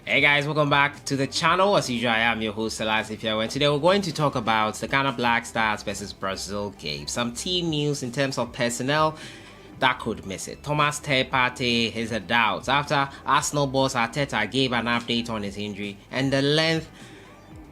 Hey guys, welcome back to the channel. As usual, I am your host, sellssi, and today we're going to talk about the Ghana Black Stars versus Brazil game. Some team news in terms of personnel that could miss it. Thomas Partey is a doubt after Arsenal boss Arteta gave an update on his injury and the length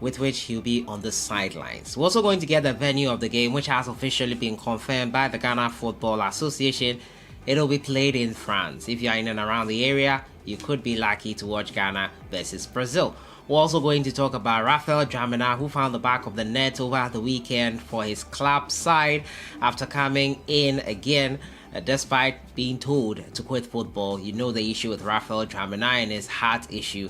with which he'll be on the sidelines. We're also going to get the venue of the game, which has officially been confirmed by the Ghana Football Association. It'll be played in France. If you're in and around the area, you could be lucky to watch Ghana versus Brazil. We're also going to talk about Raphael Dwamena, who found the back of the net over the weekend for his club side after coming in again. Despite being told to quit football, you know the issue with Raphael Dwamena and his heart issue.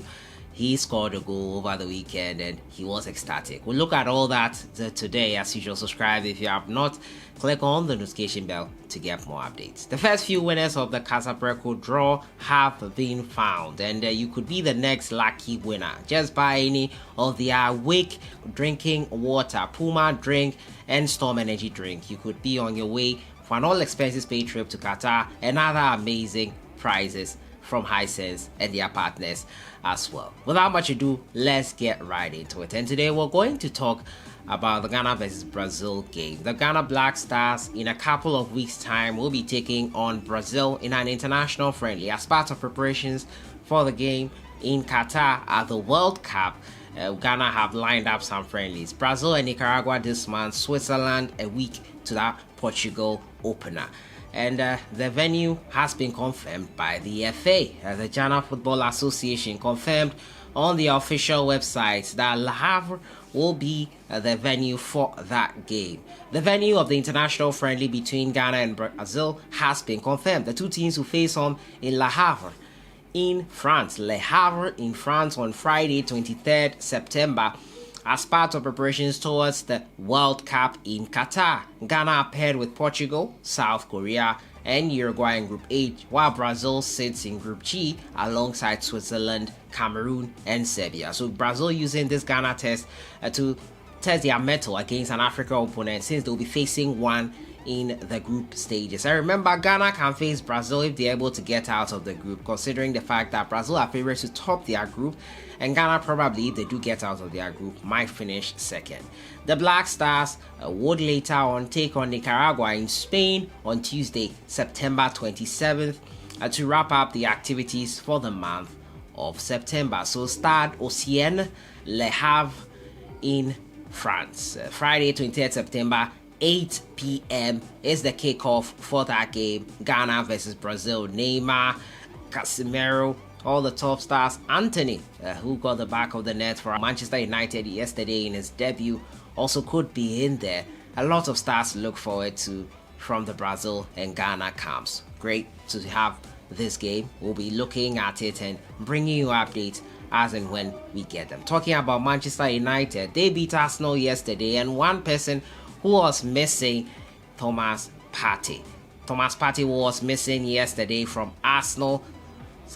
He scored a goal over the weekend and he was ecstatic. We'll look at all that today. As usual, subscribe if you have not. Click on the notification bell to get more updates. The first few winners of the PARTEYCOULD draw have been found, and you could be the next lucky winner. Just buy any of the Awake drinking water, Puma drink, and Storm Energy drink. You could be on your way for an all-expenses paid trip to Qatar and other amazing prizes from Hisense and their partners as well. Without much ado, let's get right into it. And today we're going to talk about the Ghana versus Brazil game. The Ghana Black Stars in a couple of weeks time will be taking on Brazil in an international friendly as part of preparations for the game in Qatar at the World Cup. Ghana have lined up some friendlies. Brazil and Nicaragua this month, Switzerland a week to that Portugal opener. And the venue has been confirmed by the FA. The Ghana Football Association confirmed on the official website that Le Havre will be the venue for that game. The venue of the international friendly between Ghana and Brazil has been confirmed. The two teams will face on in Le Havre in France. Le Havre in France on Friday, 23rd September. As part of preparations towards the World Cup in Qatar. Ghana paired with Portugal, South Korea, and Uruguay in Group H, while Brazil sits in Group G alongside Switzerland, Cameroon, and Serbia. So Brazil using this Ghana test to test their mettle against an African opponent, since they'll be facing one in the group stages. I remember Ghana can face Brazil if they're able to get out of the group, considering the fact that Brazil are favorites to top their group, and Ghana probably, if they do get out of their group, might finish second. The Black Stars would later on take on Nicaragua in Spain on Tuesday, September 27th, to wrap up the activities for the month of September. So Stade Océan Le Havre in France. Friday, 28th September, 8 p.m. is the kickoff for that game. Ghana versus Brazil. Neymar, Casemiro, all the top stars. Anthony, who got the back of the net for Manchester United yesterday in his debut, also could be in there. A lot of stars to look forward to from the Brazil and Ghana camps. Great to have this game. We'll be looking at it and bringing you updates as and when we get them. Talking about Manchester United, they beat Arsenal yesterday, and one person who was missing, Thomas Partey. Thomas Partey was missing yesterday from Arsenal's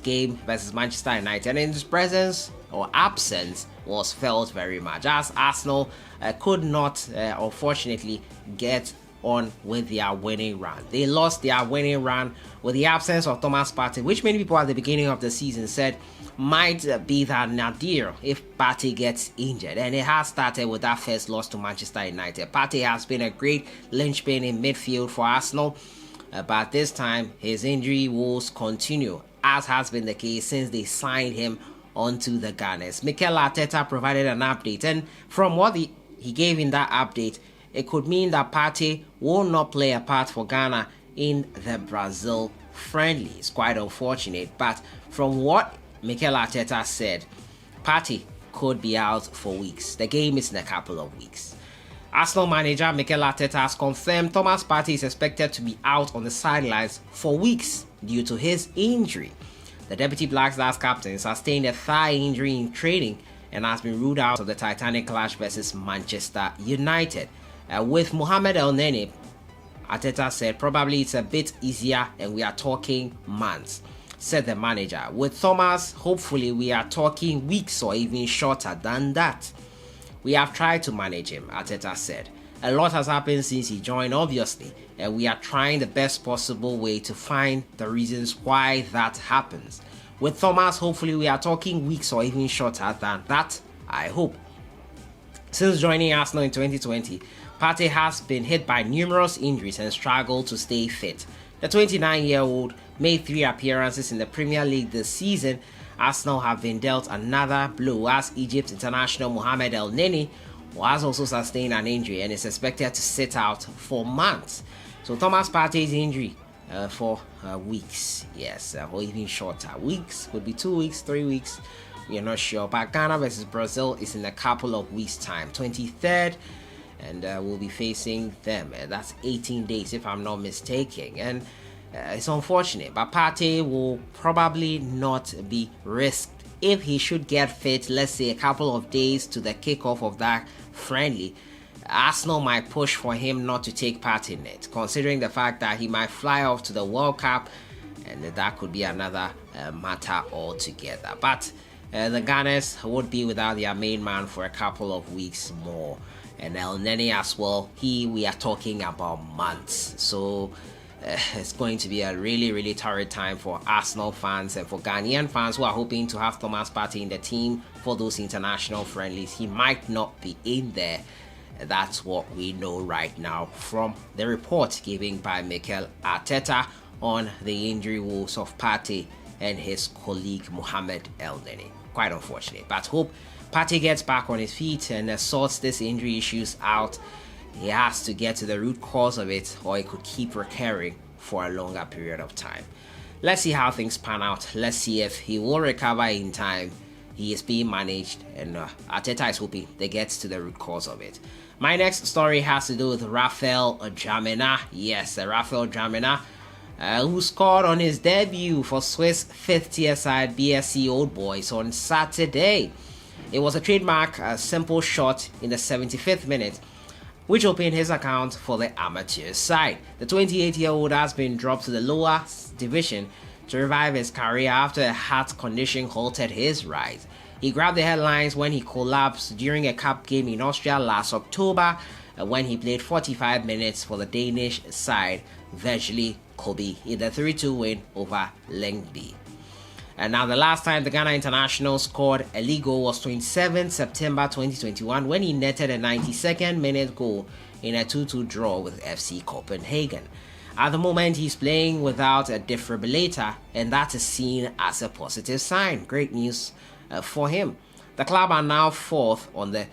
game versus Manchester United, and his presence or absence was felt very much, as Arsenal could not, unfortunately, get on with their winning run. They lost their winning run with the absence of Thomas Partey, which many people at the beginning of the season said might be that nadir if Partey gets injured, and it has started with that first loss to Manchester United. Partey has been a great linchpin in midfield for Arsenal, but this time his injury woes continue, as has been the case since they signed him onto the Gunners. Mikel Arteta provided an update, and from what he gave in that update, it could mean that Partey will not play a part for Ghana in the Brazil friendly. It's quite unfortunate, but from what Mikel Arteta said, Partey could be out for weeks. The game is in a couple of weeks. Arsenal manager Mikel Arteta has confirmed Thomas Partey is expected to be out on the sidelines for weeks due to his injury. The Deputy Black Stars captain sustained a thigh injury in training and has been ruled out of the Titanic clash versus Manchester United. With Mohamed El Neni, Arteta said probably it's a bit easier and we are talking months, said the manager. With Thomas, hopefully we are talking weeks or even shorter than that. We have tried to manage him, Arteta said. A lot has happened since he joined, obviously, and we are trying the best possible way to find the reasons why that happens. With Thomas, hopefully we are talking weeks or even shorter than that, I hope. Since joining Arsenal in 2020, Partey has been hit by numerous injuries and struggled to stay fit. The 29-year-old made 3 appearances in the Premier League this season. Arsenal have been dealt another blow as Egypt international Mohamed El Neni has also sustained an injury and is expected to sit out for months. So Thomas Partey's injury for weeks, yes, or even shorter. Weeks, could be 2 weeks, 3 weeks, we are not sure. But Ghana versus Brazil is in a couple of weeks' time, 23rd, and we'll be facing them. That's 18 days if I'm not mistaken. And it's unfortunate, but Partey will probably not be risked if he should get fit, let's say a couple of days to the kickoff of that friendly. Arsenal might push for him not to take part in it, considering the fact that he might fly off to the World Cup, and that could be another matter altogether. But the Gunners would be without their main man for a couple of weeks more, and El Neni as well. We are talking about months, so it's going to be a really torrid time for Arsenal fans and for Ghanaian fans who are hoping to have Thomas Partey in the team for those international friendlies. He might not be in there. That's what we know right now from the report given by Mikel Arteta on the injury woes of Partey and his colleague Mohamed El Neni. Quite unfortunate, but hope Partey gets back on his feet and sorts these injury issues out. He has to get to the root cause of it, or it could keep recurring for a longer period of time. Let's see how things pan out. Let's see if he will recover in time. He is being managed, and Arteta is hoping they get to the root cause of it. My next story has to do with Raphael Dwamena. Yes, Raphael Dwamena, who scored on his debut for Swiss 5th-tier side BSC Old Boys on Saturday. It was a trademark, a simple shot in the 75th minute, which opened his account for the amateur side. The 28-year-old has been dropped to the lower division to revive his career after a heart condition halted his rise. He grabbed the headlines when he collapsed during a cup game in Austria last October, when he played 45 minutes for the Danish side, Vejle Kobe, in the 3-2 win over Lyngby. And now the last time the Ghana international scored a league goal was 27 September 2021 when he netted a 92nd minute goal in a 2-2 draw with FC Copenhagen. At the moment, he's playing without a defibrillator, and that is seen as a positive sign. Great news for him. The club are now 4th on the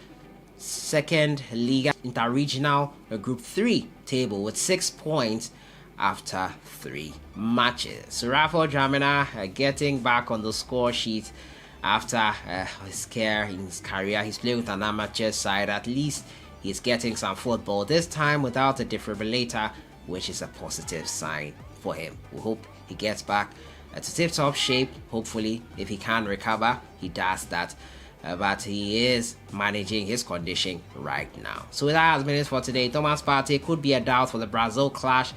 second Liga Interregional Group 3 table with 6 points after 3 matches. So Raphael Dwamena getting back on the score sheet after his scare in his career. He's playing with an amateur side. At least he's getting some football, this time without a defibrillator, which is a positive sign for him. We hope he gets back to tip-top shape. Hopefully, if he can recover, he does that. But he is managing his condition right now. So that has been it for today. Thomas Partey could be a doubt for the Brazil clash.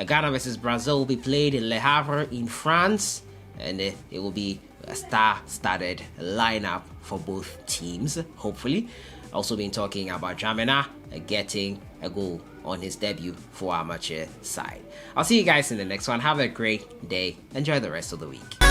Ghana versus Brazil will be played in Le Havre in France, and it will be a star-studded lineup for both teams, hopefully. Also been talking about Dwamena getting a goal on his debut for amateur side. I'll see you guys in the next one. Have a great day. Enjoy the rest of the week.